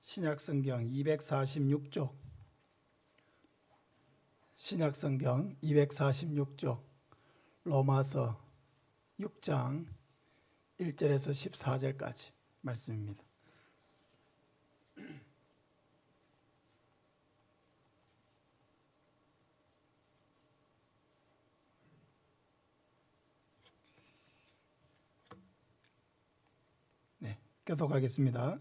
신약성경 246쪽 신약성경 246쪽 로마서 6장 1절에서 14절까지 말씀입니다. 교독하겠습니다.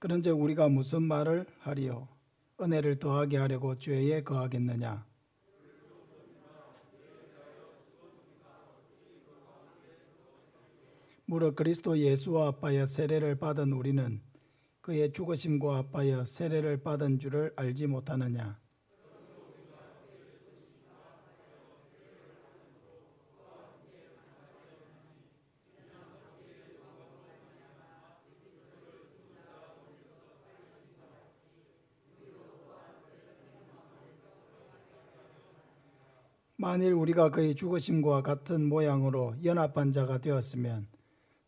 그런즉 우리가 무슨 말을 하리요? 은혜를 더하게 하려고 죄에 거하겠느냐? 무릇 그리스도 예수와 합하여 세례를 받은 우리는 그의 죽으심과 합하여 세례를 받은 줄을 알지 못하느냐? 만일 우리가 그의 죽으심과 같은 모양으로 연합한 자가 되었으면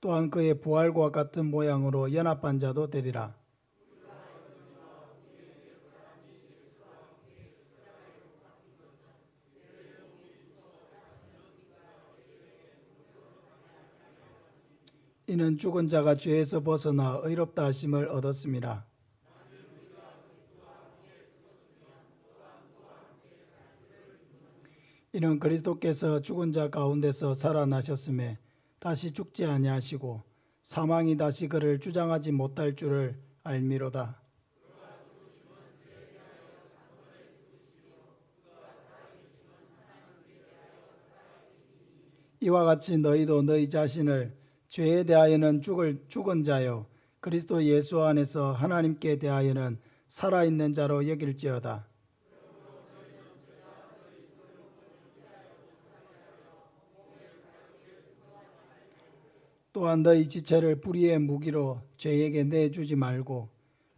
또한 그의 부활과 같은 모양으로 연합한 자도 되리라. 이는 죽은 자가 죄에서 벗어나 의롭다 하심을 얻었음이라. 이는 그리스도께서 죽은 자 가운데서 살아나셨음에 다시 죽지 아니하시고 사망이 다시 그를 주장하지 못할 줄을 알미로다. 이와 같이 너희도 너희 자신을 죄에 대하여는 죽은 자요 그리스도 예수 안에서 하나님께 대하여는 살아있는 자로 여길지어다. 또한 너희 지체를 불의의 무기로 죄에게 내주지 말고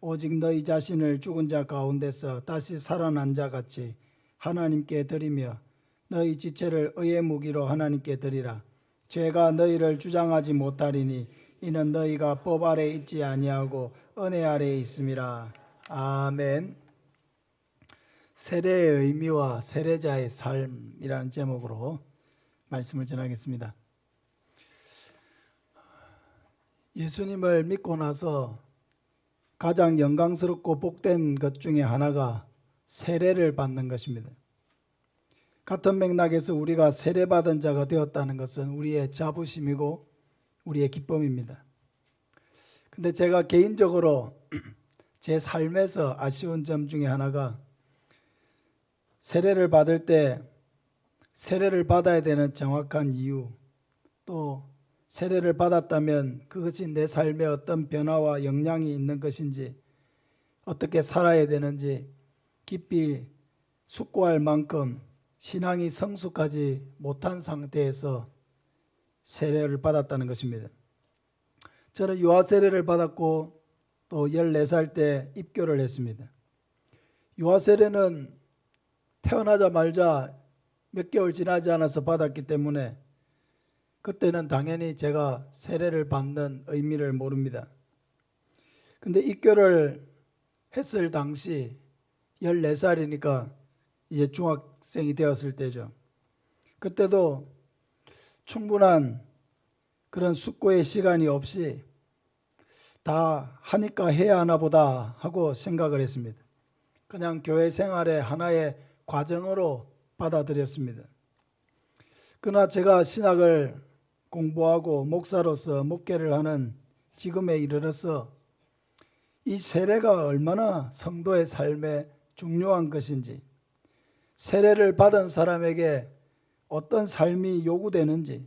오직 너희 자신을 죽은 자 가운데서 다시 살아난 자 같이 하나님께 드리며 너희 지체를 의의 무기로 하나님께 드리라. 죄가 너희를 주장하지 못하리니 이는 너희가 법 아래 있지 아니하고 은혜 아래에 있음이라. 아멘. 세례의 의미와 세례자의 삶이라는 제목으로 말씀을 전하겠습니다. 예수님을 믿고 나서 가장 영광스럽고 복된 것 중에 하나가 세례를 받는 것입니다. 같은 맥락에서 우리가 세례받은 자가 되었다는 것은 우리의 자부심이고 우리의 기쁨입니다. 근데 제가 개인적으로 제 삶에서 아쉬운 점 중에 하나가 세례를 받을 때 세례를 받아야 되는 정확한 이유, 또 세례를 받았다면 그것이 내 삶에 어떤 변화와 영향이 있는 것인지, 어떻게 살아야 되는지 깊이 숙고할 만큼 신앙이 성숙하지 못한 상태에서 세례를 받았다는 것입니다. 저는 유아 세례를 받았고 또 14살 때 입교를 했습니다. 유아 세례는 태어나자마자 몇 개월 지나지 않아서 받았기 때문에 그때는 당연히 제가 세례를 받는 의미를 모릅니다. 근데 입교를 했을 당시 14살이니까 이제 중학생이 되었을 때죠. 그때도 충분한 그런 숙고의 시간이 없이 다 하니까 해야 하나 보다 하고 생각을 했습니다. 그냥 교회 생활의 하나의 과정으로 받아들였습니다. 그러나 제가 신학을 공부하고 목사로서 목회를 하는 지금에 이르러서 이 세례가 얼마나 성도의 삶에 중요한 것인지, 세례를 받은 사람에게 어떤 삶이 요구되는지,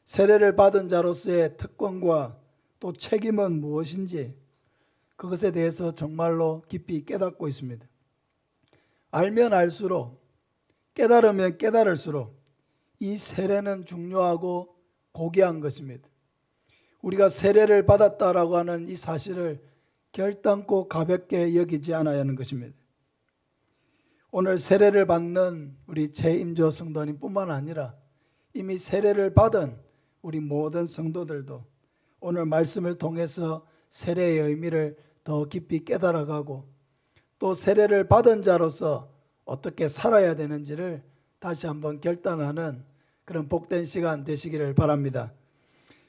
세례를 받은 자로서의 특권과 또 책임은 무엇인지 그것에 대해서 정말로 깊이 깨닫고 있습니다. 알면 알수록, 깨달으면 깨달을수록 이 세례는 중요하고 고귀한 것입니다. 우리가 세례를 받았다라고 하는 이 사실을 결단코 가볍게 여기지 않아야 하는 것입니다. 오늘 세례를 받는 우리 재임조 성도님뿐만 아니라 이미 세례를 받은 우리 모든 성도들도 오늘 말씀을 통해서 세례의 의미를 더 깊이 깨달아가고 또 세례를 받은 자로서 어떻게 살아야 되는지를 다시 한번 결단하는 그런 복된 시간 되시기를 바랍니다.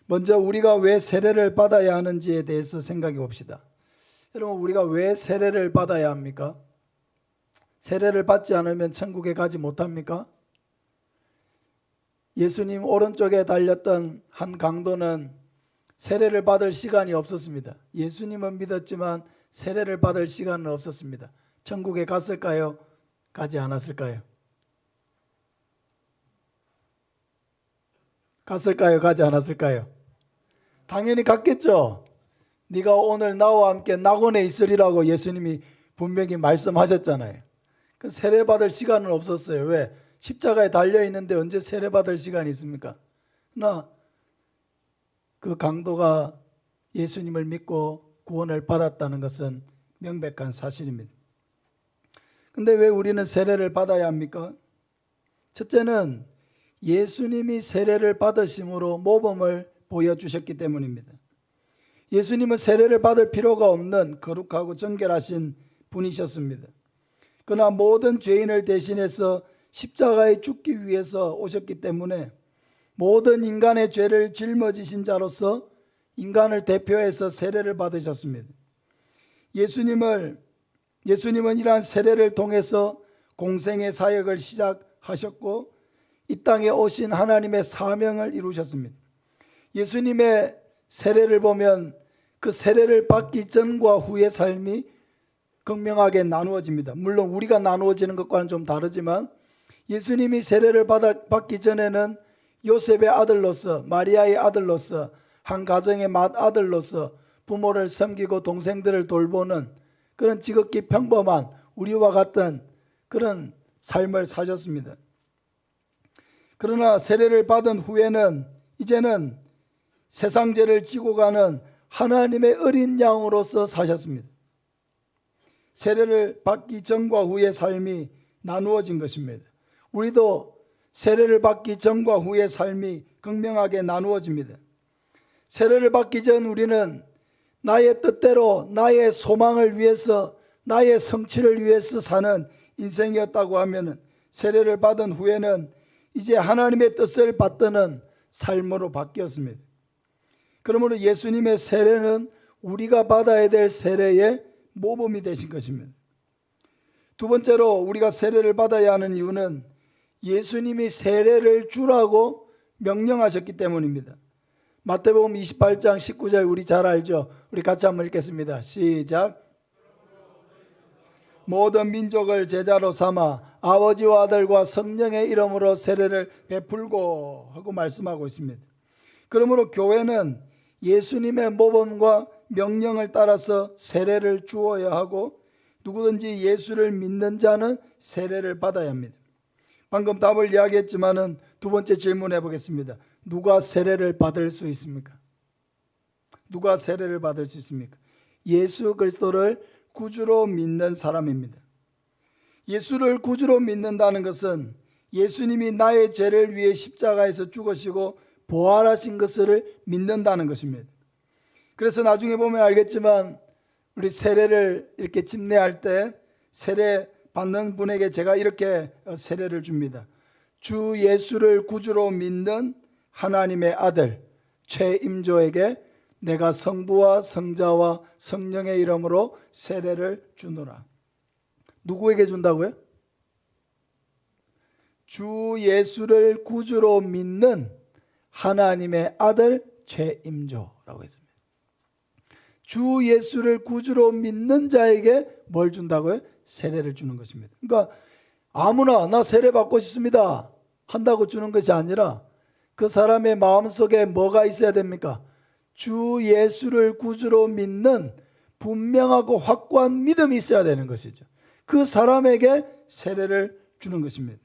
먼저 우리가 왜 세례를 받아야 하는지에 대해서 생각해 봅시다. 여러분, 우리가 왜 세례를 받아야 합니까? 세례를 받지 않으면 천국에 가지 못합니까? 예수님 오른쪽에 달렸던 한 강도는 세례를 받을 시간이 없었습니다. 예수님은 믿었지만 세례를 받을 시간은 없었습니다. 천국에 갔을까요? 가지 않았을까요? 갔을까요? 가지 않았을까요? 당연히 갔겠죠. 네가 오늘 나와 함께 낙원에 있으리라고 예수님이 분명히 말씀하셨잖아요. 그 세례 받을 시간은 없었어요. 왜? 십자가에 달려 있는데 언제 세례 받을 시간이 있습니까? 그러나 그 강도가 예수님을 믿고 구원을 받았다는 것은 명백한 사실입니다. 근데 왜 우리는 세례를 받아야 합니까? 첫째는 예수님이 세례를 받으심으로 모범을 보여주셨기 때문입니다. 예수님은 세례를 받을 필요가 없는 거룩하고 정결하신 분이셨습니다. 그러나 모든 죄인을 대신해서 십자가에 죽기 위해서 오셨기 때문에 모든 인간의 죄를 짊어지신 자로서 인간을 대표해서 세례를 받으셨습니다. 예수님은 이러한 세례를 통해서 공생의 사역을 시작하셨고 이 땅에 오신 하나님의 사명을 이루셨습니다. 예수님의 세례를 보면 그 세례를 받기 전과 후의 삶이 극명하게 나누어집니다. 물론 우리가 나누어지는 것과는 좀 다르지만 예수님이 세례를 받기 전에는 요셉의 아들로서, 마리아의 아들로서, 한 가정의 맏아들로서 부모를 섬기고 동생들을 돌보는 그런 지극히 평범한 우리와 같은 그런 삶을 사셨습니다. 그러나 세례를 받은 후에는 이제는 세상 죄를 지고 가는 하나님의 어린 양으로서 사셨습니다. 세례를 받기 전과 후의 삶이 나누어진 것입니다. 우리도 세례를 받기 전과 후의 삶이 극명하게 나누어집니다. 세례를 받기 전 우리는 나의 뜻대로 나의 소망을 위해서 나의 성취를 위해서 사는 인생이었다고 하면 세례를 받은 후에는 이제 하나님의 뜻을 받드는 삶으로 바뀌었습니다. 그러므로 예수님의 세례는 우리가 받아야 될 세례의 모범이 되신 것입니다. 두 번째로 우리가 세례를 받아야 하는 이유는 예수님이 세례를 주라고 명령하셨기 때문입니다. 마태복음 28장 19절 우리 잘 알죠? 우리 같이 한번 읽겠습니다. 시작. 모든 민족을 제자로 삼아 아버지와 아들과 성령의 이름으로 세례를 베풀고 하고 말씀하고 있습니다. 그러므로 교회는 예수님의 모범과 명령을 따라서 세례를 주어야 하고 누구든지 예수를 믿는 자는 세례를 받아야 합니다. 방금 답을 이야기했지만은 두 번째 질문해 보겠습니다. 누가 세례를 받을 수 있습니까? 누가 세례를 받을 수 있습니까? 예수 그리스도를 구주로 믿는 사람입니다. 예수를 구주로 믿는다는 것은 예수님이 나의 죄를 위해 십자가에서 죽으시고 부활하신 것을 믿는다는 것입니다. 그래서 나중에 보면 알겠지만 우리 세례를 이렇게 집례할 때 세례 받는 분에게 제가 이렇게 세례를 줍니다. 주 예수를 구주로 믿는 하나님의 아들 최임조에게 내가 성부와 성자와 성령의 이름으로 세례를 주노라. 누구에게 준다고요? 주 예수를 구주로 믿는 하나님의 아들 최임조라고 했습니다. 주 예수를 구주로 믿는 자에게 뭘 준다고요? 세례를 주는 것입니다. 그러니까 아무나 나 세례 받고 싶습니다 한다고 주는 것이 아니라 그 사람의 마음속에 뭐가 있어야 됩니까? 주 예수를 구주로 믿는 분명하고 확고한 믿음이 있어야 되는 것이죠. 그 사람에게 세례를 주는 것입니다.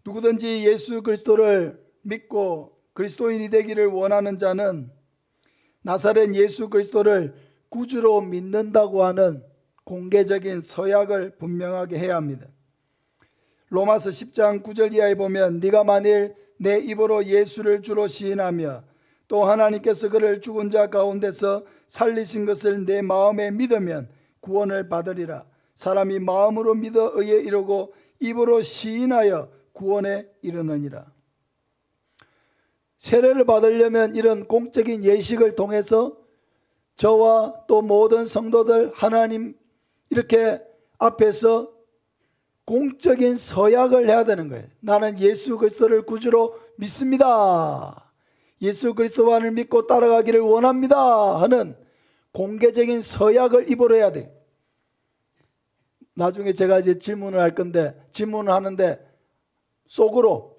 누구든지 예수 그리스도를 믿고 그리스도인이 되기를 원하는 자는 나사렛 예수 그리스도를 구주로 믿는다고 하는 공개적인 서약을 분명하게 해야 합니다. 로마서 10장 9절 이하에 보면 네가 만일 내 입으로 예수를 주로 시인하며 또 하나님께서 그를 죽은 자 가운데서 살리신 것을 내 마음에 믿으면 구원을 받으리라. 사람이 마음으로 믿어 의에 이르고 입으로 시인하여 구원에 이르느니라. 세례를 받으려면 이런 공적인 예식을 통해서 저와 또 모든 성도들 하나님 이렇게 앞에서 공적인 서약을 해야 되는 거예요. 나는 예수 그리스도를 구주로 믿습니다. 예수 그리스도만을 믿고 따라가기를 원합니다 하는 공개적인 서약을 입으로 해야 돼요. 나중에 제가 이제 질문을 할 건데, 질문을 하는데 속으로,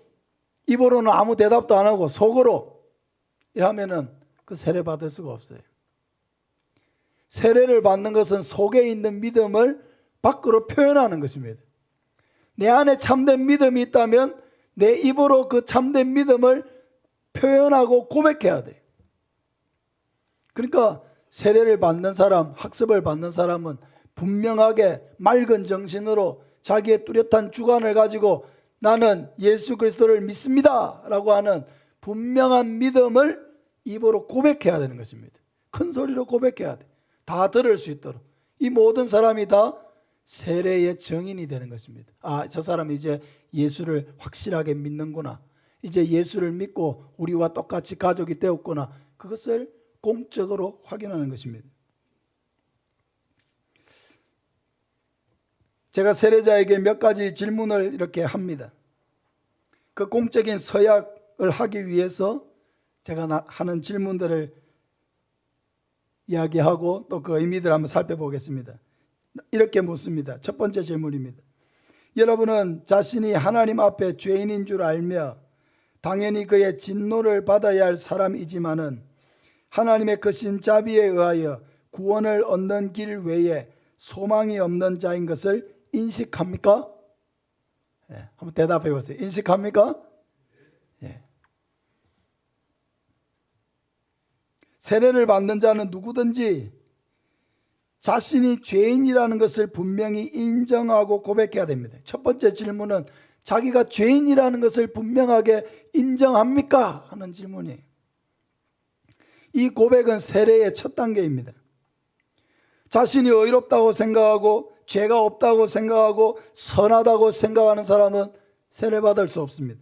입으로는 아무 대답도 안 하고 속으로 이러면은 그 세례 받을 수가 없어요. 세례를 받는 것은 속에 있는 믿음을 밖으로 표현하는 것입니다. 내 안에 참된 믿음이 있다면 내 입으로 그 참된 믿음을 표현하고 고백해야 돼요. 그러니까 세례를 받는 사람, 학습을 받는 사람은 분명하게 맑은 정신으로 자기의 뚜렷한 주관을 가지고 나는 예수 그리스도를 믿습니다 라고 하는 분명한 믿음을 입으로 고백해야 되는 것입니다. 큰 소리로 고백해야 돼. 다 들을 수 있도록. 이 모든 사람이 다 세례의 증인이 되는 것입니다. 아, 저 사람이 이제 예수를 확실하게 믿는구나. 이제 예수를 믿고 우리와 똑같이 가족이 되었구나. 그것을 공적으로 확인하는 것입니다. 제가 세례자에게 몇 가지 질문을 이렇게 합니다. 그 공적인 서약을 하기 위해서 제가 하는 질문들을 이야기하고 또 그 의미들을 한번 살펴보겠습니다. 이렇게 묻습니다. 첫 번째 질문입니다. 여러분은 자신이 하나님 앞에 죄인인 줄 알며 당연히 그의 진노를 받아야 할 사람이지만은 하나님의 크신 자비에 의하여 구원을 얻는 길 외에 소망이 없는 자인 것을 인식합니까? 네, 한번 대답해 보세요. 인식합니까? 네. 세례를 받는 자는 누구든지 자신이 죄인이라는 것을 분명히 인정하고 고백해야 됩니다. 첫 번째 질문은 자기가 죄인이라는 것을 분명하게 인정합니까? 하는 질문이에요. 이 고백은 세례의 첫 단계입니다. 자신이 의롭다고 생각하고 죄가 없다고 생각하고 선하다고 생각하는 사람은 세례 받을 수 없습니다.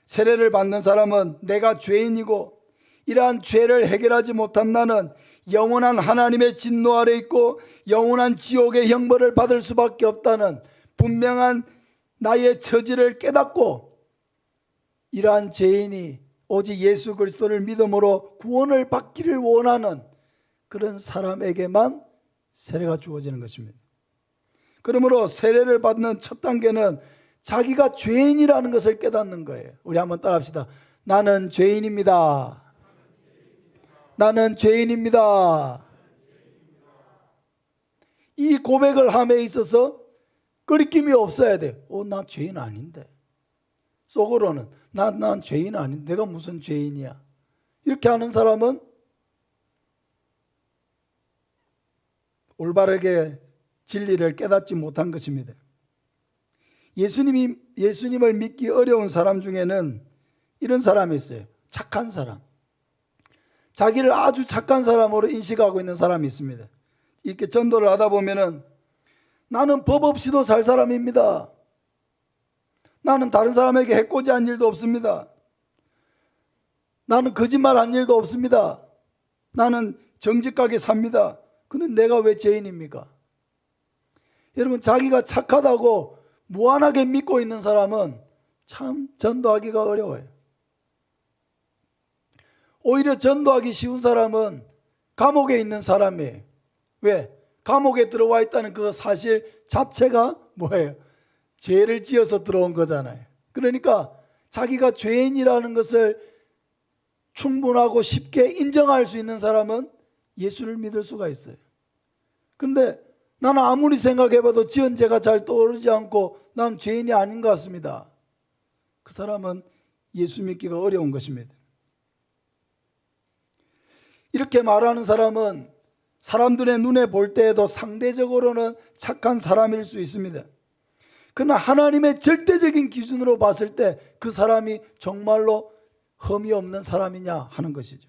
세례를 받는 사람은 내가 죄인이고 이러한 죄를 해결하지 못한 나는 영원한 하나님의 진노 아래 있고 영원한 지옥의 형벌을 받을 수밖에 없다는 분명한 나의 처지를 깨닫고 이러한 죄인이 오직 예수 그리스도를 믿음으로 구원을 받기를 원하는 그런 사람에게만 세례가 주어지는 것입니다. 그러므로 세례를 받는 첫 단계는 자기가 죄인이라는 것을 깨닫는 거예요. 우리 한번 따라합시다. 나는 죄인입니다. 나는 죄인입니다. 이 고백을 함에 있어서 끄리낌이 없어야 돼요. 나 죄인 아닌데. 속으로는 난 죄인 아닌데 내가 무슨 죄인이야. 이렇게 하는 사람은 올바르게 진리를 깨닫지 못한 것입니다. 예수님을 믿기 어려운 사람 중에는 이런 사람이 있어요. 착한 사람. 자기를 아주 착한 사람으로 인식하고 있는 사람이 있습니다. 이렇게 전도를 하다 보면은 나는 법 없이도 살 사람입니다. 나는 다른 사람에게 해코지한 일도 없습니다. 나는 거짓말한 일도 없습니다. 나는 정직하게 삽니다. 근데 내가 왜 죄인입니까? 여러분, 자기가 착하다고 무한하게 믿고 있는 사람은 참 전도하기가 어려워요. 오히려 전도하기 쉬운 사람은 감옥에 있는 사람이에요. 왜? 감옥에 들어와 있다는 그 사실 자체가 뭐예요? 죄를 지어서 들어온 거잖아요. 그러니까 자기가 죄인이라는 것을 충분하고 쉽게 인정할 수 있는 사람은 예수를 믿을 수가 있어요. 그런데 나는 아무리 생각해봐도 지은 죄가 잘 떠오르지 않고 난 죄인이 아닌 것 같습니다. 그 사람은 예수 믿기가 어려운 것입니다. 이렇게 말하는 사람은 사람들의 눈에 볼 때에도 상대적으로는 착한 사람일 수 있습니다. 그러나 하나님의 절대적인 기준으로 봤을 때 그 사람이 정말로 흠이 없는 사람이냐 하는 것이죠.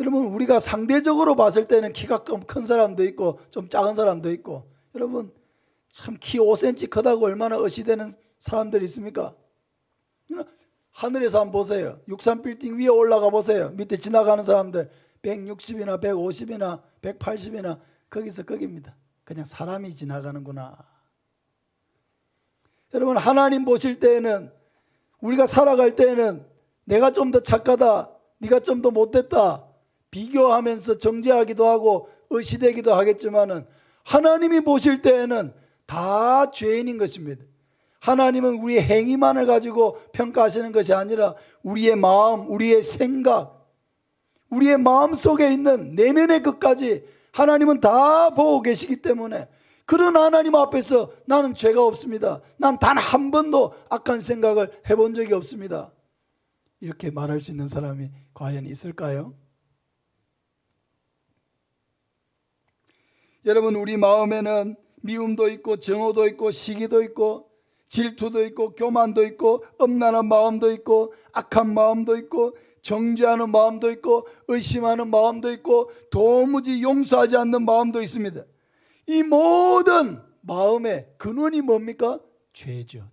여러분, 우리가 상대적으로 봤을 때는 키가 큰 사람도 있고 좀 작은 사람도 있고, 여러분 참 키 5cm 크다고 얼마나 의시되는 사람들이 있습니까? 하늘에서 한번 보세요. 63빌딩 위에 올라가 보세요. 밑에 지나가는 사람들 160이나 150이나 180이나 거기서 거기입니다. 그냥 사람이 지나가는구나. 여러분, 하나님 보실 때에는, 우리가 살아갈 때에는 내가 좀 더 착하다, 네가 좀 더 못됐다 비교하면서 정죄하기도 하고 의시되기도 하겠지만은, 하나님이 보실 때에는 다 죄인인 것입니다. 하나님은 우리의 행위만을 가지고 평가하시는 것이 아니라 우리의 마음, 우리의 생각, 우리의 마음 속에 있는 내면의 것까지 하나님은 다 보고 계시기 때문에, 그런 하나님 앞에서 나는 죄가 없습니다, 난 단 한 번도 악한 생각을 해본 적이 없습니다, 이렇게 말할 수 있는 사람이 과연 있을까요? 여러분, 우리 마음에는 미움도 있고 정오도 있고 시기도 있고 질투도 있고 교만도 있고 엄란한 마음도 있고 악한 마음도 있고 정죄하는 마음도 있고 의심하는 마음도 있고 도무지 용서하지 않는 마음도 있습니다. 이 모든 마음의 근원이 뭡니까? 죄죠.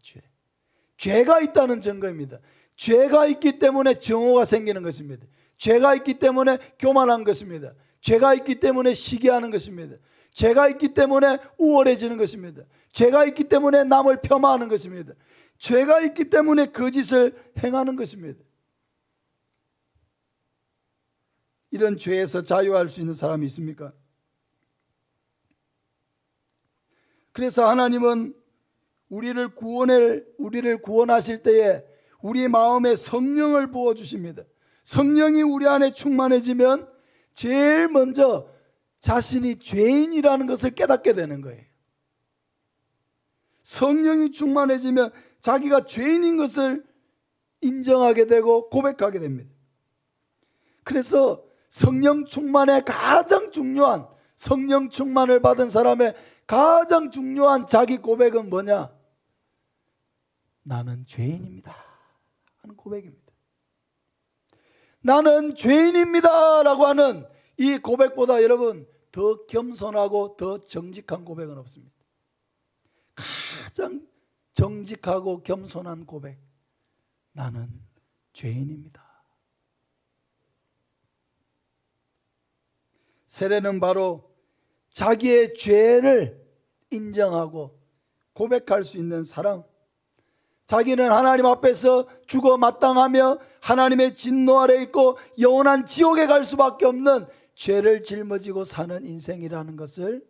죄가 있다는 증거입니다. 죄가 있기 때문에 정오가 생기는 것입니다. 죄가 있기 때문에 교만한 것입니다. 죄가 있기 때문에 시기하는 것입니다. 죄가 있기 때문에 우월해지는 것입니다. 죄가 있기 때문에 남을 폄하하는 것입니다. 죄가 있기 때문에 거짓을 행하는 것입니다. 이런 죄에서 자유할 수 있는 사람이 있습니까? 그래서 하나님은 우리를 구원하실 때에 우리 마음에 성령을 부어주십니다. 성령이 우리 안에 충만해지면 제일 먼저 자신이 죄인이라는 것을 깨닫게 되는 거예요. 성령이 충만해지면 자기가 죄인인 것을 인정하게 되고 고백하게 됩니다. 그래서 성령 충만의 가장 중요한, 성령 충만을 받은 사람의 가장 중요한 자기 고백은 뭐냐? 나는 죄인입니다 하는 고백입니다. 나는 죄인입니다 라고 하는 이 고백보다 여러분 더 겸손하고 더 정직한 고백은 없습니다. 가장 정직하고 겸손한 고백, 나는 죄인입니다. 세례는 바로 자기의 죄를 인정하고 고백할 수 있는 사람, 자기는 하나님 앞에서 죽어 마땅하며 하나님의 진노 아래 있고 영원한 지옥에 갈 수밖에 없는 죄를 짊어지고 사는 인생이라는 것을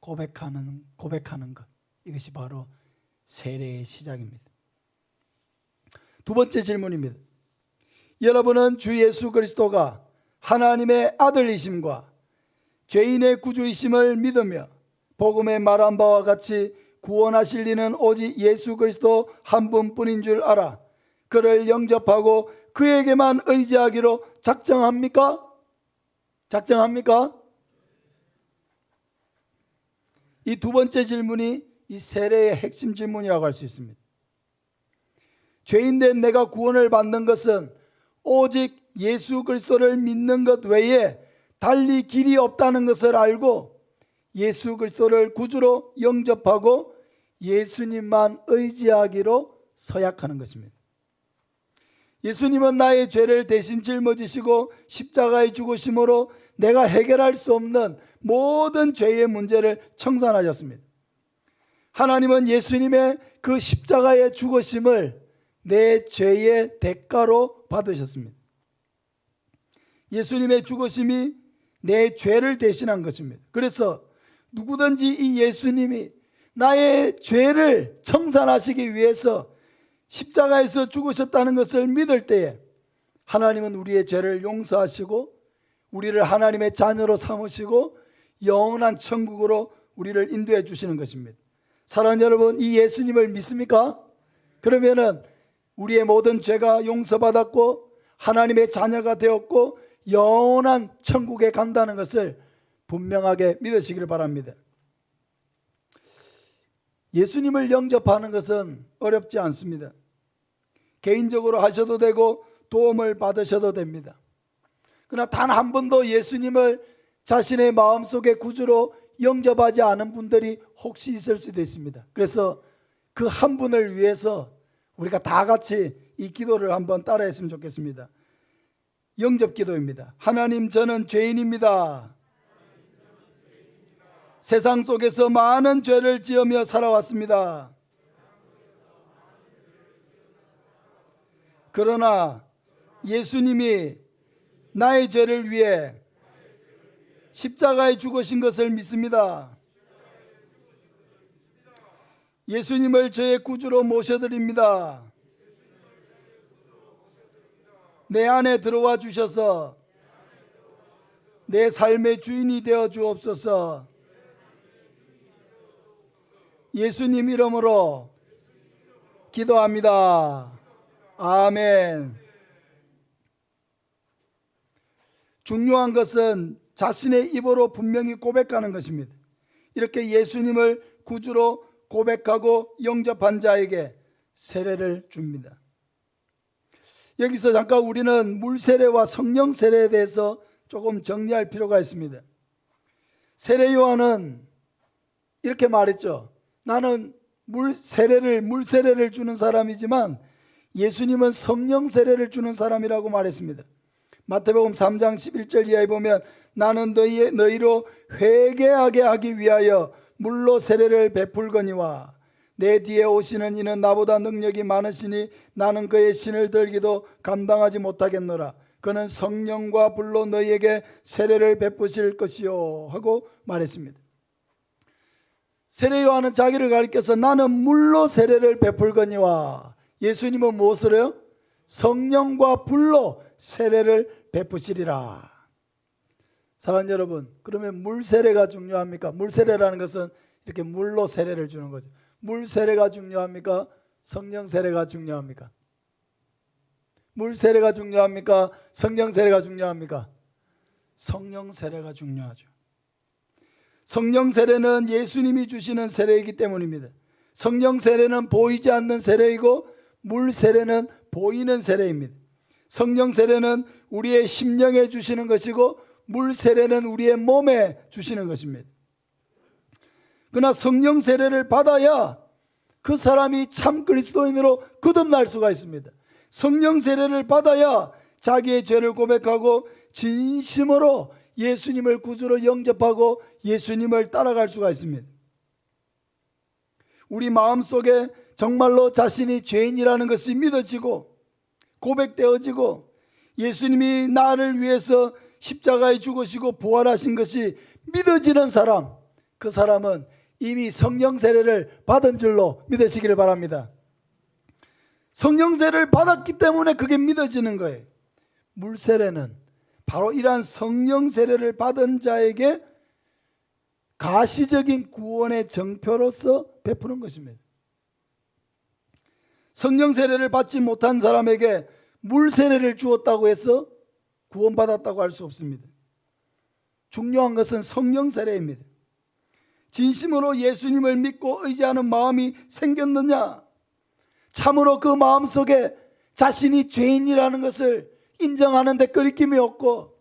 고백하는 것, 이것이 바로 세례의 시작입니다. 두 번째 질문입니다. 여러분은 주 예수 그리스도가 하나님의 아들이심과 죄인의 구주이심을 믿으며 복음에 말한 바와 같이 구원하실 이는 오직 예수 그리스도 한 분뿐인 줄 알아 그를 영접하고 그에게만 의지하기로 작정합니까? 이 두 번째 질문이 이 세례의 핵심 질문이라고 할 수 있습니다. 죄인된 내가 구원을 받는 것은 오직 예수 그리스도를 믿는 것 외에 달리 길이 없다는 것을 알고 예수 그리스도를 구주로 영접하고 예수님만 의지하기로 서약하는 것입니다. 예수님은 나의 죄를 대신 짊어지시고 십자가에 죽으심으로 내가 해결할 수 없는 모든 죄의 문제를 청산하셨습니다. 하나님은 예수님의 그 십자가의 죽으심을 내 죄의 대가로 받으셨습니다. 예수님의 죽으심이 내 죄를 대신한 것입니다. 그래서 누구든지 이 예수님이 나의 죄를 청산하시기 위해서 십자가에서 죽으셨다는 것을 믿을 때에 하나님은 우리의 죄를 용서하시고 우리를 하나님의 자녀로 삼으시고 영원한 천국으로 우리를 인도해 주시는 것입니다. 사랑하는 여러분, 이 예수님을 믿습니까? 그러면은 우리의 모든 죄가 용서받았고 하나님의 자녀가 되었고 영원한 천국에 간다는 것을 분명하게 믿으시기를 바랍니다. 예수님을 영접하는 것은 어렵지 않습니다. 개인적으로 하셔도 되고 도움을 받으셔도 됩니다. 그러나 단 한 번도 예수님을 자신의 마음속에 구주로 영접하지 않은 분들이 혹시 있을 수도 있습니다. 그래서 그 한 분을 위해서 우리가 다 같이 이 기도를 한번 따라했으면 좋겠습니다. 영접 기도입니다. 하나님, 저는 죄인입니다. 세상 속에서 많은 죄를 지으며 살아왔습니다. 그러나 예수님이 나의 죄를 위해 십자가에 죽으신 것을 믿습니다. 예수님을 저의 구주로 모셔드립니다. 내 안에 들어와 주셔서 내 삶의 주인이 되어 주옵소서. 예수님 이름으로 기도합니다. 아멘. 중요한 것은 자신의 입으로 분명히 고백하는 것입니다. 이렇게 예수님을 구주로 고백하고 영접한 자에게 세례를 줍니다. 여기서 잠깐 우리는 물 세례와 성령 세례에 대해서 조금 정리할 필요가 있습니다. 세례 요한은 이렇게 말했죠. 나는 물 세례를 주는 사람이지만 예수님은 성령 세례를 주는 사람이라고 말했습니다. 마태복음 3장 11절 이하에 보면 나는 너희로 회개하게 하기 위하여 물로 세례를 베풀거니와 내 뒤에 오시는 이는 나보다 능력이 많으시니 나는 그의 신을 들기도 감당하지 못하겠노라. 그는 성령과 불로 너희에게 세례를 베푸실 것이요 하고 말했습니다. 세례 요한은 자기를 가리켜서 나는 물로 세례를 베풀거니와, 예수님은 무엇을 해요? 성령과 불로 세례를 베푸시리라. 사랑하는 여러분, 그러면 물 세례가 중요합니까? 물 세례라는 것은 이렇게 물로 세례를 주는 거죠. 물 세례가 중요합니까? 성령 세례가 중요합니까? 물 세례가 중요합니까? 성령 세례가 중요합니까? 성령 세례가 중요하죠. 성령 세례는 예수님이 주시는 세례이기 때문입니다. 성령 세례는 보이지 않는 세례이고 물 세례는 보이는 세례입니다. 성령 세례는 우리의 심령에 주시는 것이고 물 세례는 우리의 몸에 주시는 것입니다. 그러나 성령 세례를 받아야 그 사람이 참 그리스도인으로 거듭날 수가 있습니다. 성령 세례를 받아야 자기의 죄를 고백하고 진심으로 예수님을 구주로 영접하고 예수님을 따라갈 수가 있습니다. 우리 마음속에 정말로 자신이 죄인이라는 것이 믿어지고 고백되어지고 예수님이 나를 위해서 십자가에 죽으시고 부활하신 것이 믿어지는 사람, 그 사람은 이미 성령 세례를 받은 줄로 믿으시기를 바랍니다. 성령 세례를 받았기 때문에 그게 믿어지는 거예요. 물 세례는 바로 이러한 성령 세례를 받은 자에게 가시적인 구원의 정표로서 베푸는 것입니다. 성령 세례를 받지 못한 사람에게 물 세례를 주었다고 해서 구원받았다고 할 수 없습니다. 중요한 것은 성령 세례입니다. 진심으로 예수님을 믿고 의지하는 마음이 생겼느냐, 참으로 그 마음속에 자신이 죄인이라는 것을 인정하는 데 거리낌이 없고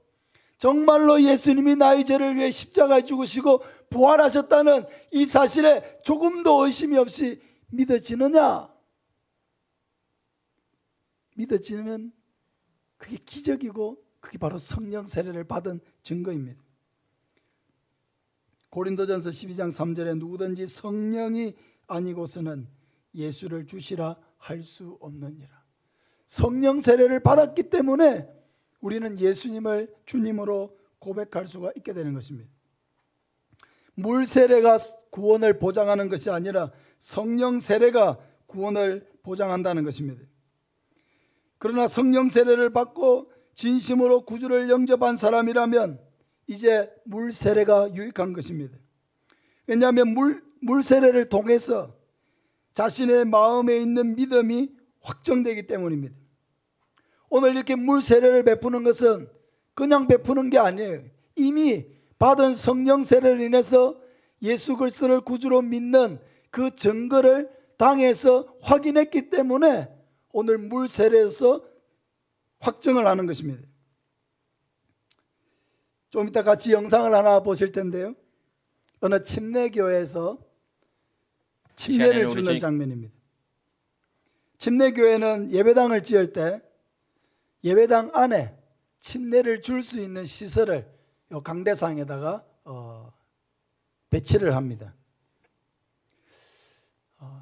정말로 예수님이 나의 죄를 위해 십자가에 죽으시고 부활하셨다는 이 사실에 조금도 의심이 없이 믿어지느냐? 믿어지면 그게 기적이고 그게 바로 성령 세례를 받은 증거입니다. 고린도전서 12장 3절에 누구든지 성령이 아니고서는 예수를 주시라 할 수 없느니라. 성령 세례를 받았기 때문에 우리는 예수님을 주님으로 고백할 수가 있게 되는 것입니다. 물 세례가 구원을 보장하는 것이 아니라 성령 세례가 구원을 보장한다는 것입니다. 그러나 성령 세례를 받고 진심으로 구주를 영접한 사람이라면 이제 물 세례가 유익한 것입니다. 왜냐하면 물 세례를 통해서 자신의 마음에 있는 믿음이 확정되기 때문입니다. 오늘 이렇게 물 세례를 베푸는 것은 그냥 베푸는 게 아니에요. 이미 받은 성령 세례를 인해서 예수 그리스도를 구주로 믿는 그 증거를 당해서 확인했기 때문에 오늘 물 세례에서 확정을 하는 것입니다. 좀 이따 같이 영상을 하나 보실 텐데요. 어느 침례교회에서 침례를 주는 장면입니다. 침례교회는 예배당을 지을 때 예배당 안에 침례를 줄 수 있는 시설을 요 강대상에다가 배치를 합니다.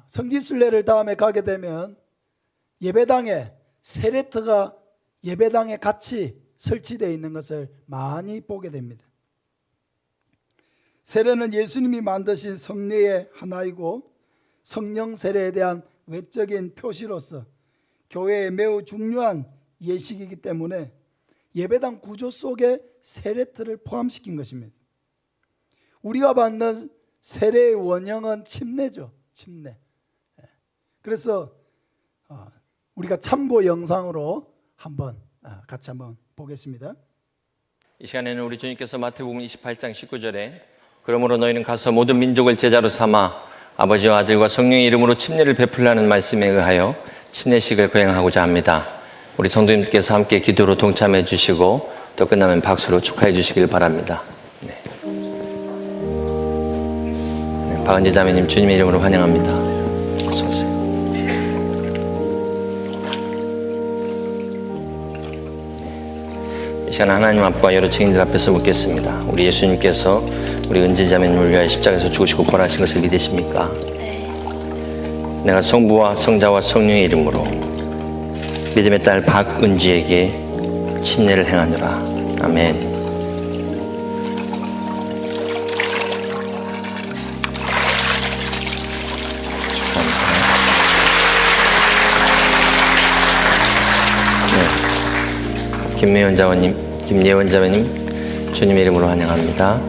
성지순례를 다음에 가게 되면 예배당에 세례터가 예배당에 같이 설치되어 있는 것을 많이 보게 됩니다. 세례는 예수님이 만드신 성례의 하나이고 성령 세례에 대한 외적인 표시로서 교회에 매우 중요한 예식이기 때문에 예배당 구조 속에 세례터를 포함시킨 것입니다. 우리가 받는 세례의 원형은 침례죠. 침례. 그래서 우리가 참고 영상으로 같이 한번 보겠습니다. 이 시간에는 우리 주님께서 마태복음 28장 19절에 그러므로 너희는 가서 모든 민족을 제자로 삼아 아버지와 아들과 성령의 이름으로 침례를 베풀라는 말씀에 의하여 침례식을 거행하고자 합니다. 우리 성도님께서 함께 기도로 동참해 주시고 또 끝나면 박수로 축하해 주시길 바랍니다. 박은지 자매님 주님의 이름으로 환영합니다. 어서 오세요. 이 시간 하나님 앞과 여러 증인들 앞에서 묻겠습니다. 우리 예수님께서 우리 은지 자매님을 위하여 십자가에서 죽으시고 부활하신 것을 믿으십니까? 네. 내가 성부와 성자와 성령의 이름으로 믿음의 딸 박은지에게 침례를 행하노라. 아멘. 김예원 자매님 주님의 이름으로 환영합니다.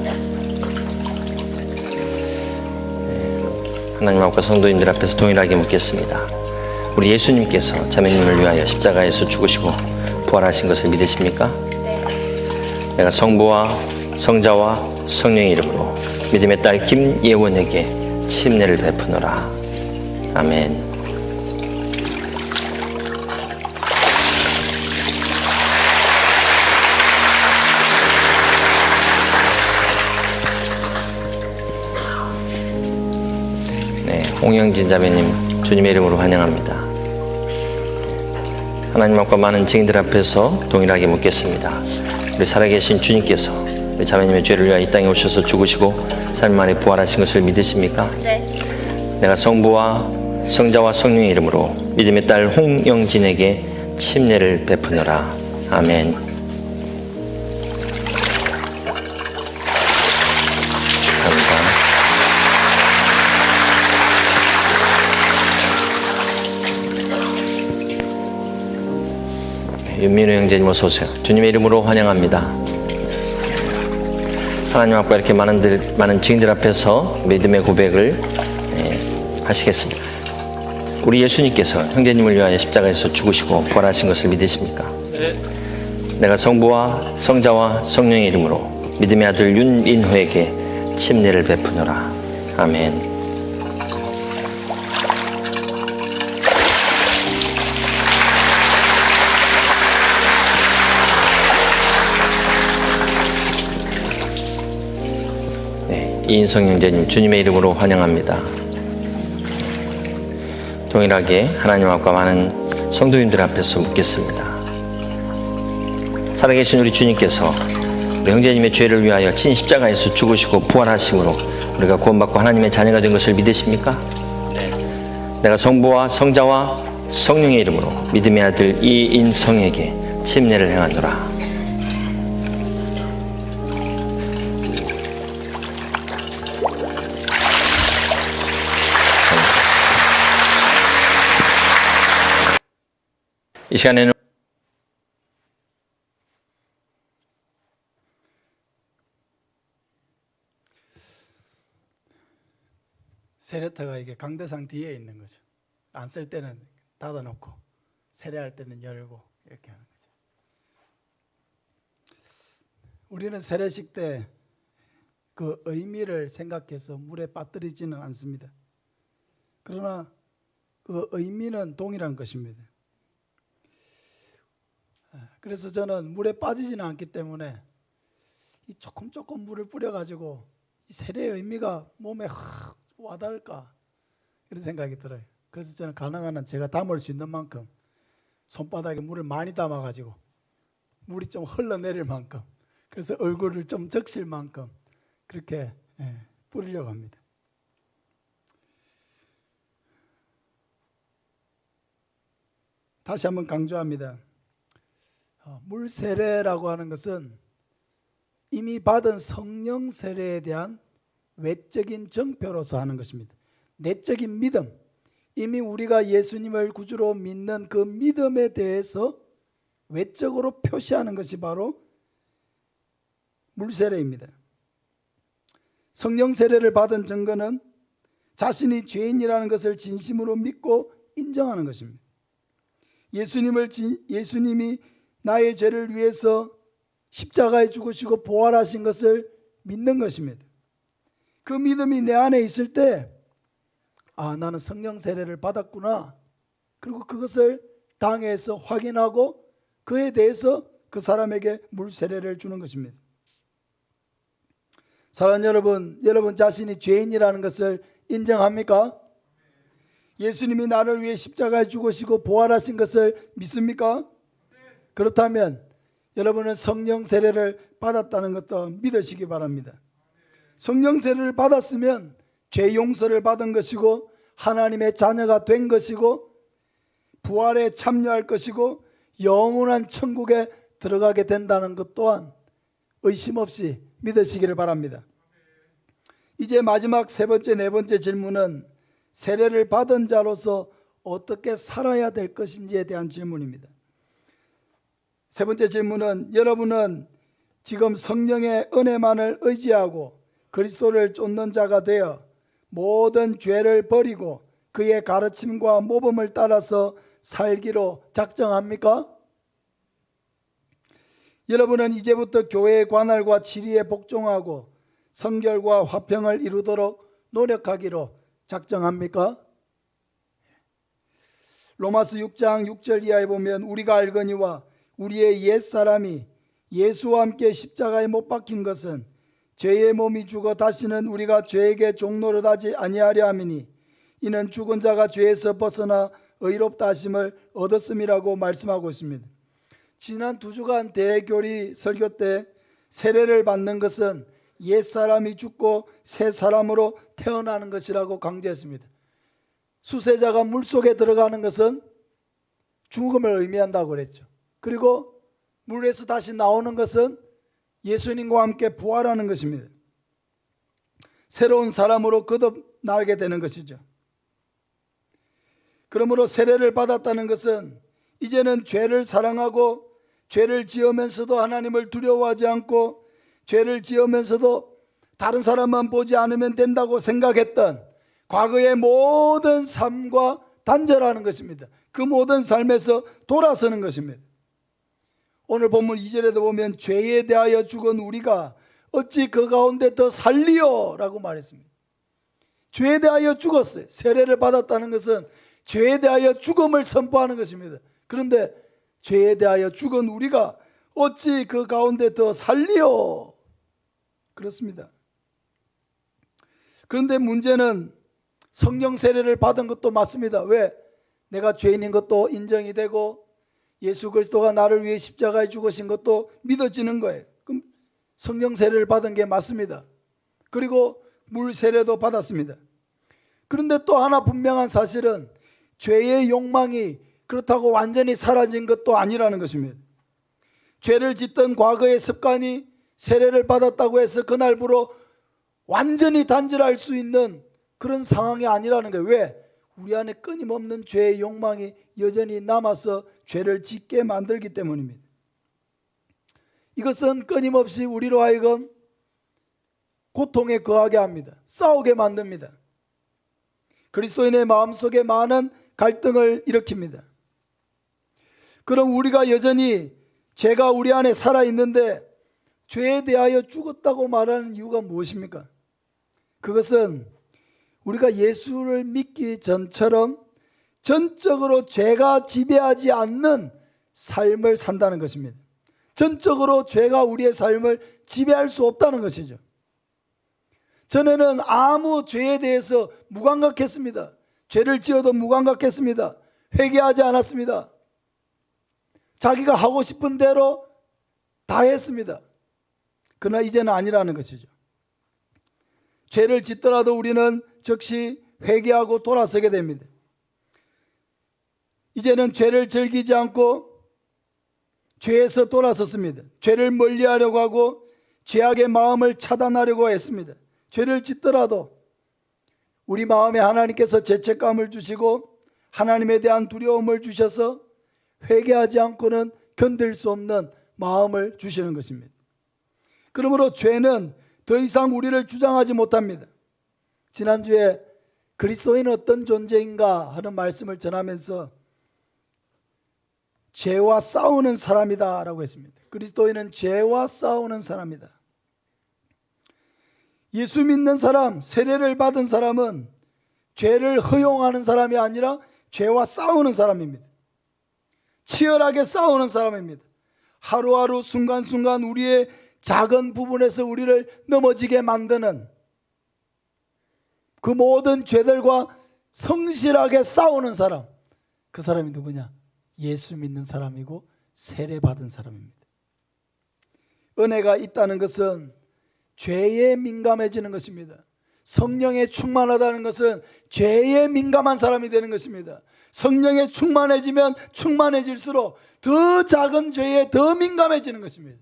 하나님 앞과 성도님들 앞에서 동일하게 묻겠습니다. 우리 예수님께서 자매님을 위하여 십자가에서 죽으시고 부활하신 것을 믿으십니까? 네. 내가 성부와 성자와 성령의 이름으로 믿음의 딸 김예원에게 침례를 베푸노라. 아멘. 홍영진 자매님 주님의 이름으로 환영합니다. 하나님 앞과 많은 증인들 앞에서 동일하게 묻겠습니다. 우리 살아계신 주님께서 우리 자매님의 죄를 위하여 이 땅에 오셔서 죽으시고 3일 만에 부활하신 것을 믿으십니까? 네. 내가 성부와 성자와 성령의 이름으로 믿음의 딸 홍영진에게 침례를 베푸노라. 아멘. 윤민우 형제님 어서 오세요. 주님의 이름으로 환영합니다. 하나님 앞과 이렇게 많은 증인들 앞에서 믿음의 고백을 하시겠습니다. 우리 예수님께서 형제님을 위하여 십자가에서 죽으시고 부활하신 것을 믿으십니까? 네. 내가 성부와 성자와 성령의 이름으로 믿음의 아들 윤인호에게 침례를 베푸노라. 아멘. 이인성 형제님 주님의 이름으로 환영합니다. 동일하게 하나님 앞과 많은 성도님들 앞에서 묻겠습니다. 살아계신 우리 주님께서 우리 형제님의 죄를 위하여 친 십자가에서 죽으시고 부활하심으로 우리가 구원받고 하나님의 자녀가 된 것을 믿으십니까? 네. 내가 성부와 성자와 성령의 이름으로 믿음의 아들 이인성에게 침례를 행하노라. 이 시간에는 세례터가 이게 강대상 뒤에 있는 거죠. 안 쓸 때는 닫아놓고 세례할 때는 열고 이렇게 하는 거죠. 우리는 세례식 때 그 의미를 생각해서 물에 빠뜨리지는 않습니다. 그러나 그 의미는 동일한 것입니다. 그래서 저는 물에 빠지지는 않기 때문에 이 조금 물을 뿌려가지고 이 세례의 의미가 몸에 확 와닿을까 이런 생각이 들어요. 그래서 저는 가능한 한 제가 담을 수 있는 만큼 손바닥에 물을 많이 담아가지고 물이 좀 흘러내릴 만큼, 그래서 얼굴을 좀 적실 만큼 그렇게 뿌리려고 합니다. 다시 한번 강조합니다. 물 세례라고 하는 것은 이미 받은 성령 세례에 대한 외적인 정표로서 하는 것입니다. 내적인 믿음, 이미 우리가 예수님을 구주로 믿는 그 믿음에 대해서 외적으로 표시하는 것이 바로 물세례입니다. 성령 세례를 받은 증거는 자신이 죄인이라는 것을 진심으로 믿고 인정하는 것입니다. 예수님이 나의 죄를 위해서 십자가에 죽으시고 부활하신 것을 믿는 것입니다. 그 믿음이 내 안에 있을 때, 나는 성령 세례를 받았구나. 그리고 그것을 당에서 확인하고 그에 대해서 그 사람에게 물 세례를 주는 것입니다. 사랑하는 여러분 자신이 죄인이라는 것을 인정합니까? 예수님이 나를 위해 십자가에 죽으시고 부활하신 것을 믿습니까? 그렇다면 여러분은 성령 세례를 받았다는 것도 믿으시기 바랍니다. 성령 세례를 받았으면 죄 용서를 받은 것이고 하나님의 자녀가 된 것이고 부활에 참여할 것이고 영원한 천국에 들어가게 된다는 것 또한 의심 없이 믿으시기를 바랍니다. 이제 마지막 세 번째, 네 번째 질문은 세례를 받은 자로서 어떻게 살아야 될 것인지에 대한 질문입니다. 세 번째 질문은, 여러분은 지금 성령의 은혜만을 의지하고 그리스도를 쫓는 자가 되어 모든 죄를 버리고 그의 가르침과 모범을 따라서 살기로 작정합니까? 여러분은 이제부터 교회의 관할과 지리에 복종하고 성결과 화평을 이루도록 노력하기로 작정합니까? 로마서 6장 6절 이하에 보면 우리가 알거니와 우리의 옛사람이 예수와 함께 십자가에 못 박힌 것은 죄의 몸이 죽어 다시는 우리가 죄에게 종노릇하지 아니하려 함이니 이는 죽은 자가 죄에서 벗어나 의롭다 하심을 얻었음이라고 말씀하고 있습니다. 지난 2주간 대교리 설교 때 세례를 받는 것은 옛사람이 죽고 새 사람으로 태어나는 것이라고 강조했습니다. 수세자가 물속에 들어가는 것은 죽음을 의미한다고 그랬죠. 그리고 물에서 다시 나오는 것은 예수님과 함께 부활하는 것입니다. 새로운 사람으로 거듭나게 되는 것이죠. 그러므로 세례를 받았다는 것은 이제는 죄를 사랑하고 죄를 지으면서도 하나님을 두려워하지 않고 죄를 지으면서도 다른 사람만 보지 않으면 된다고 생각했던 과거의 모든 삶과 단절하는 것입니다. 그 모든 삶에서 돌아서는 것입니다. 오늘 본문 2절에도 보면 죄에 대하여 죽은 우리가 어찌 그 가운데 더 살리요? 라고 말했습니다. 죄에 대하여 죽었어요. 세례를 받았다는 것은 죄에 대하여 죽음을 선포하는 것입니다. 그런데 죄에 대하여 죽은 우리가 어찌 그 가운데 더 살리요? 그렇습니다. 그런데 문제는 성령 세례를 받은 것도 맞습니다. 왜? 내가 죄인인 것도 인정이 되고 예수 그리스도가 나를 위해 십자가에 죽으신 것도 믿어지는 거예요. 그럼 성령 세례를 받은 게 맞습니다. 그리고 물 세례도 받았습니다. 그런데 또 하나 분명한 사실은 죄의 욕망이 그렇다고 완전히 사라진 것도 아니라는 것입니다. 죄를 짓던 과거의 습관이 세례를 받았다고 해서 그날부로 완전히 단절할 수 있는 그런 상황이 아니라는 거예요. 왜? 우리 안에 끊임없는 죄의 욕망이 여전히 남아서 죄를 짓게 만들기 때문입니다. 이것은 끊임없이 우리로 하여금 고통에 거하게 합니다. 싸우게 만듭니다. 그리스도인의 마음속에 많은 갈등을 일으킵니다. 그럼 우리가 여전히 죄가 우리 안에 살아있는데 죄에 대하여 죽었다고 말하는 이유가 무엇입니까? 그것은 우리가 예수를 믿기 전처럼 전적으로 죄가 지배하지 않는 삶을 산다는 것입니다. 전적으로 죄가 우리의 삶을 지배할 수 없다는 것이죠. 전에는 아무 죄에 대해서 무감각했습니다. 죄를 지어도 무감각했습니다. 회개하지 않았습니다. 자기가 하고 싶은 대로 다 했습니다. 그러나 이제는 아니라는 것이죠. 죄를 짓더라도 우리는 즉시 회개하고 돌아서게 됩니다. 이제는 죄를 즐기지 않고 죄에서 돌아섰습니다. 죄를 멀리하려고 하고 죄악의 마음을 차단하려고 했습니다. 죄를 짓더라도 우리 마음에 하나님께서 죄책감을 주시고 하나님에 대한 두려움을 주셔서 회개하지 않고는 견딜 수 없는 마음을 주시는 것입니다. 그러므로 죄는 더 이상 우리를 주장하지 못합니다. 지난주에 그리스도인은 어떤 존재인가 하는 말씀을 전하면서 죄와 싸우는 사람이다 라고 했습니다. 그리스도인은 죄와 싸우는 사람이다. 예수 믿는 사람, 세례를 받은 사람은 죄를 허용하는 사람이 아니라 죄와 싸우는 사람입니다. 치열하게 싸우는 사람입니다. 하루하루 순간순간 우리의 작은 부분에서 우리를 넘어지게 만드는 그 모든 죄들과 성실하게 싸우는 사람, 그 사람이 누구냐? 예수 믿는 사람이고 세례 받은 사람입니다. 은혜가 있다는 것은 죄에 민감해지는 것입니다. 성령에 충만하다는 것은 죄에 민감한 사람이 되는 것입니다. 성령에 충만해지면 충만해질수록 더 작은 죄에 더 민감해지는 것입니다.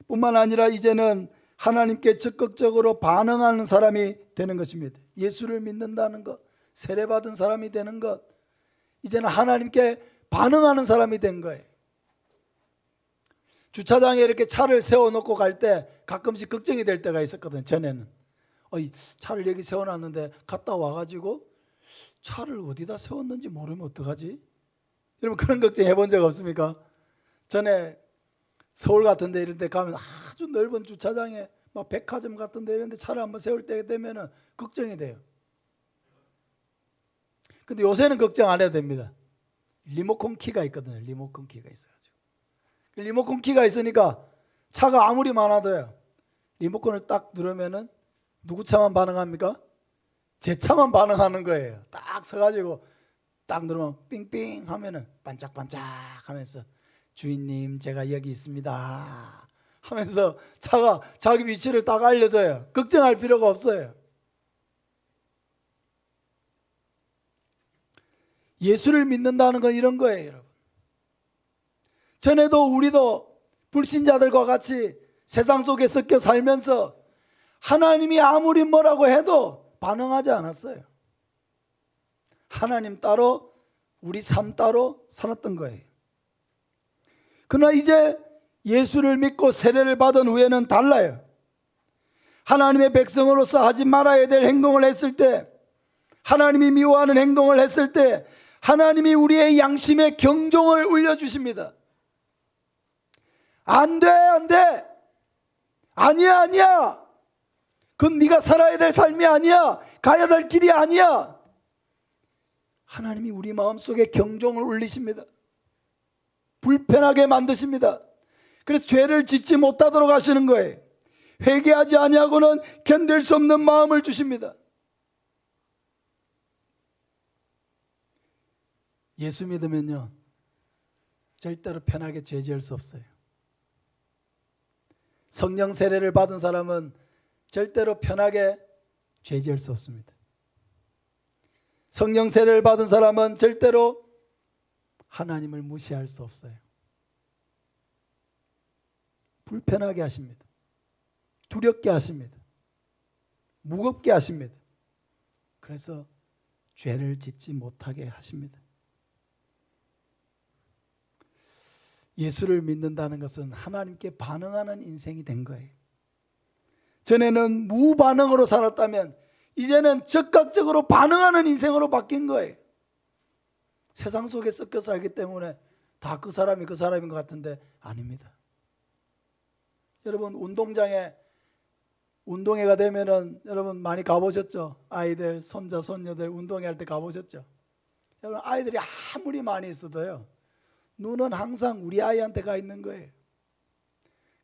뿐만 아니라 이제는 하나님께 적극적으로 반응하는 사람이 되는 것입니다. 예수를 믿는다는 것, 세례받은 사람이 되는 것, 이제는 하나님께 반응하는 사람이 된 거예요. 주차장에 이렇게 차를 세워놓고 갈 때 가끔씩 걱정이 될 때가 있었거든요. 전에는 차를 여기 세워놨는데 갔다 와가지고 차를 어디다 세웠는지 모르면 어떡하지? 여러분 그런 걱정 해본 적 없습니까? 전에 서울 같은 데 이런 데 가면 아주 넓은 주차장에 막 백화점 같은 데 이런 데 차를 한번 세울 때 되면 걱정이 돼요. 근데 요새는 걱정 안 해도 됩니다. 리모컨 키가 있거든요. 리모컨 키가 있어가지고 리모컨 키가 있으니까 차가 아무리 많아도요, 리모컨을 딱 누르면은 누구 차만 반응합니까? 제 차만 반응하는 거예요. 딱 서가지고 딱 누르면 삥삥 하면은 반짝반짝 하면서 주인님 제가 여기 있습니다 하면서 차가 자기 위치를 딱 알려줘요. 걱정할 필요가 없어요. 예수를 믿는다는 건 이런 거예요, 여러분. 전에도 우리도 불신자들과 같이 세상 속에 섞여 살면서 하나님이 아무리 뭐라고 해도 반응하지 않았어요. 하나님 따로 우리 삶 따로 살았던 거예요. 그러나 이제 예수를 믿고 세례를 받은 후에는 달라요. 하나님의 백성으로서 하지 말아야 될 행동을 했을 때, 하나님이 미워하는 행동을 했을 때 하나님이 우리의 양심에 경종을 울려주십니다. 안 돼, 안 돼. 아니야, 아니야. 그건 네가 살아야 될 삶이 아니야. 가야 될 길이 아니야. 하나님이 우리 마음속에 경종을 울리십니다. 불편하게 만드십니다. 그래서 죄를 짓지 못하도록 하시는 거예요. 회개하지 아니하고는 견딜 수 없는 마음을 주십니다. 예수 믿으면요, 절대로 편하게 죄 지을 수 없어요. 성령 세례를 받은 사람은 절대로 편하게 죄 지을 수 없습니다. 성령 세례를 받은 사람은 절대로 하나님을 무시할 수 없어요. 불편하게 하십니다. 두렵게 하십니다. 무겁게 하십니다. 그래서 죄를 짓지 못하게 하십니다. 예수를 믿는다는 것은 하나님께 반응하는 인생이 된 거예요. 전에는 무반응으로 살았다면 이제는 적극적으로 반응하는 인생으로 바뀐 거예요. 세상 속에 섞여 살기 때문에 다 그 사람이 그 사람인 것 같은데 아닙니다. 여러분 운동회가 되면은 여러분 많이 가보셨죠? 아이들, 손자, 손녀들 운동회 할 때 가보셨죠? 여러분, 아이들이 아무리 많이 있어도요, 눈은 항상 우리 아이한테 가 있는 거예요.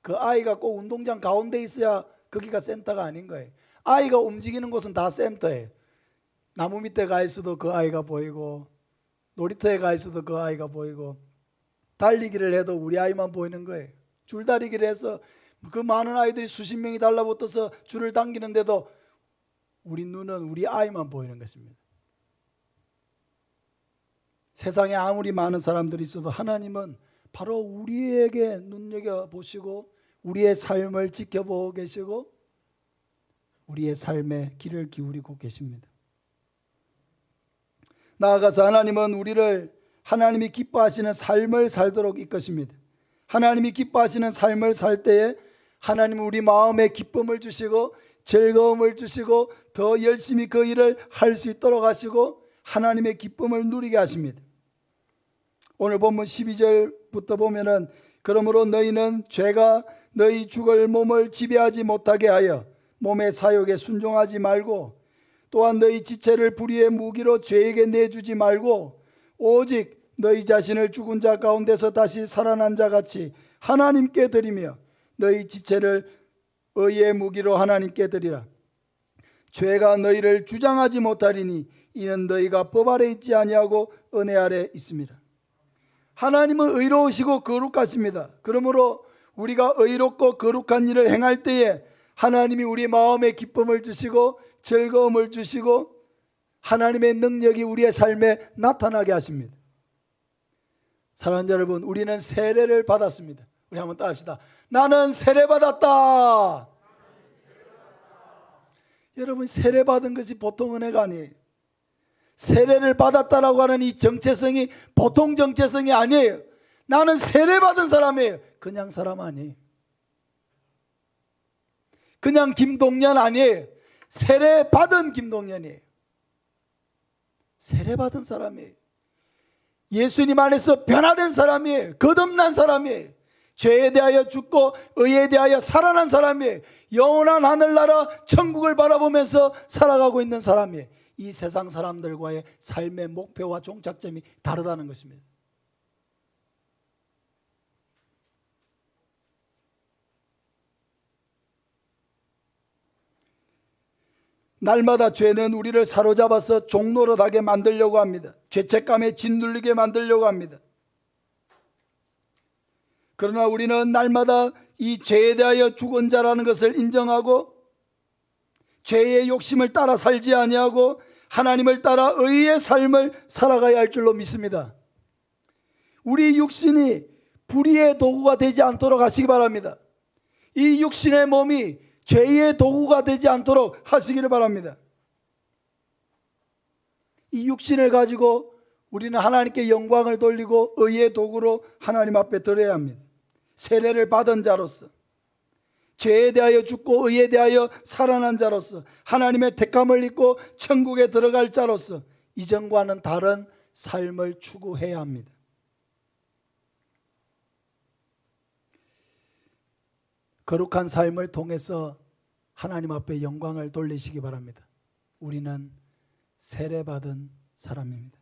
그 아이가 꼭 운동장 가운데 있어야 거기가 센터가 아닌 거예요. 아이가 움직이는 곳은 다 센터예요. 나무 밑에 가 있어도 그 아이가 보이고, 놀이터에 가 있어도 그 아이가 보이고, 달리기를 해도 우리 아이만 보이는 거예요. 줄다리기를 해서 그 많은 아이들이 수십 명이 달라붙어서 줄을 당기는데도 우리 눈은 우리 아이만 보이는 것입니다. 세상에 아무리 많은 사람들이 있어도 하나님은 바로 우리에게 눈여겨보시고 우리의 삶을 지켜보고 계시고 우리의 삶에 귀를 기울이고 계십니다. 나아가서 하나님은 우리를 하나님이 기뻐하시는 삶을 살도록 이끄십니다. 하나님이 기뻐하시는 삶을 살 때에 하나님은 우리 마음에 기쁨을 주시고 즐거움을 주시고 더 열심히 그 일을 할 수 있도록 하시고 하나님의 기쁨을 누리게 하십니다. 오늘 본문 12절부터 보면은 그러므로 너희는 죄가 너희 죽을 몸을 지배하지 못하게 하여 몸의 사욕에 순종하지 말고 또한 너희 지체를 불의의 무기로 죄에게 내주지 말고 오직 너희 자신을 죽은 자 가운데서 다시 살아난 자 같이 하나님께 드리며 너희 지체를 의의 무기로 하나님께 드리라. 죄가 너희를 주장하지 못하리니 이는 너희가 법 아래 있지 아니하고 은혜 아래 있습니다. 하나님은 의로우시고 거룩하십니다. 그러므로 우리가 의롭고 거룩한 일을 행할 때에 하나님이 우리 마음에 기쁨을 주시고 즐거움을 주시고 하나님의 능력이 우리의 삶에 나타나게 하십니다. 사랑하는 여러분, 우리는 세례를 받았습니다. 우리 한번 따라합시다. 나는 세례 받았다. 여러분, 세례 받은 것이 보통 은혜가 아니에요. 세례를 받았다라고 하는 이 정체성이 보통 정체성이 아니에요. 나는 세례 받은 사람이에요. 그냥 사람 아니에요. 그냥 김동연 아니에요. 세례 받은 김동연이에요. 세례 받은 사람이에요. 예수님 안에서 변화된 사람이에요. 거듭난 사람이에요. 죄에 대하여 죽고 의에 대하여 살아난 사람이에요. 영원한 하늘나라 천국을 바라보면서 살아가고 있는 사람이에요. 이 세상 사람들과의 삶의 목표와 종착점이 다르다는 것입니다. 날마다 죄는 우리를 사로잡아서 종노릇하게 만들려고 합니다. 죄책감에 짓눌리게 만들려고 합니다. 그러나 우리는 날마다 이 죄에 대하여 죽은 자라는 것을 인정하고 죄의 욕심을 따라 살지 아니하고 하나님을 따라 의의 삶을 살아가야 할 줄로 믿습니다. 우리 육신이 불의의 도구가 되지 않도록 하시기 바랍니다. 이 육신의 몸이 죄의 도구가 되지 않도록 하시기를 바랍니다. 이 육신을 가지고 우리는 하나님께 영광을 돌리고 의의 도구로 하나님 앞에 드려야 합니다. 세례를 받은 자로서, 죄에 대하여 죽고 의에 대하여 살아난 자로서, 하나님의 택함을 입고 천국에 들어갈 자로서 이전과는 다른 삶을 추구해야 합니다. 거룩한 삶을 통해서 하나님 앞에 영광을 돌리시기 바랍니다. 우리는 세례받은 사람입니다.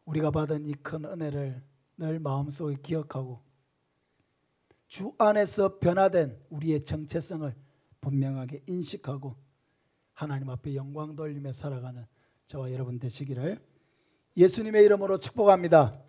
우리가 받은 이 큰 은혜를 늘 마음속에 기억하고 주 안에서 변화된 우리의 정체성을 분명하게 인식하고 하나님 앞에 영광 돌리며 살아가는 저와 여러분 되시기를 예수님의 이름으로 축복합니다.